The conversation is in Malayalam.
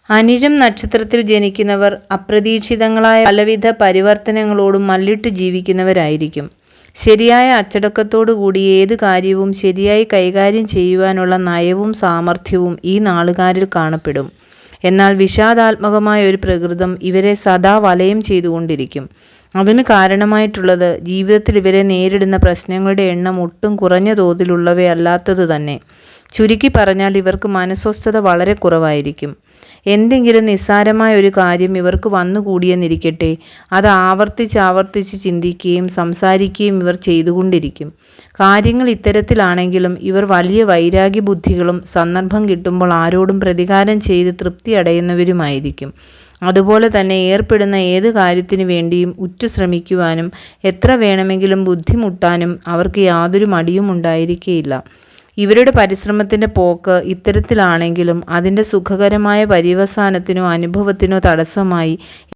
അനിഴം നക്ഷത്രത്തിൽ ജനിക്കുന്നവർ അപ്രതീക്ഷിതങ്ങളായ പലവിധ പരിവർത്തനങ്ങളോടും മല്ലിട്ട് ജീവിക്കുന്നവരായിരിക്കും. ശരിയായ അച്ചടക്കത്തോടുകൂടി ഏത് കാര്യവും ശരിയായി കൈകാര്യം ചെയ്യുവാനുള്ള നയവും സാമർഥ്യവും ഈ നാളുകാരിൽ കാണപ്പെടും. എന്നാൽ വിഷാദാത്മകമായ ഒരു പ്രകൃതം ഇവരെ സദാ വലയം ചെയ്തുകൊണ്ടിരിക്കും. അതിന് കാരണമായിട്ടുള്ളത് ജീവിതത്തിൽ ഇവരെ നേരിടുന്ന പ്രശ്നങ്ങളുടെ എണ്ണം ഒട്ടും കുറഞ്ഞ തോതിലുള്ളവയല്ലാത്തത് തന്നെ. ചുരുക്കി പറഞ്ഞാൽ ഇവർക്ക് മനസ്വസ്ഥത വളരെ കുറവായിരിക്കും. എന്തെങ്കിലും നിസ്സാരമായ ഒരു കാര്യം ഇവർക്ക് വന്നുകൂടിയെന്നിരിക്കട്ടെ, അത് ആവർത്തിച്ച് ചിന്തിക്കുകയും സംസാരിക്കുകയും ഇവർ ചെയ്തുകൊണ്ടിരിക്കും. കാര്യങ്ങൾ ഇത്തരത്തിലാണെങ്കിലും ഇവർ വലിയ വൈരാഗ്യബുദ്ധികളും സന്ദർഭം കിട്ടുമ്പോൾ ആരോടും പ്രതികാരം ചെയ്ത് തൃപ്തി അടയുന്നവരുമായിരിക്കും. അതുപോലെ തന്നെ ഏർപ്പെടുന്ന ഏത് കാര്യത്തിനു വേണ്ടിയും ഉറ്റു ശ്രമിക്കുവാനും എത്ര വേണമെങ്കിലും ബുദ്ധിമുട്ടാനും അവർക്ക് യാതൊരു മടിയും ഉണ്ടായിരിക്കുകയില്ല. ഇവരുടെ പരിശ്രമത്തിൻ്റെ പോക്ക് ഇത്തരത്തിലാണെങ്കിലും അതിൻ്റെ സുഖകരമായ പര്യവസാനത്തിനോ അനുഭവത്തിനോ തടസ്സമായി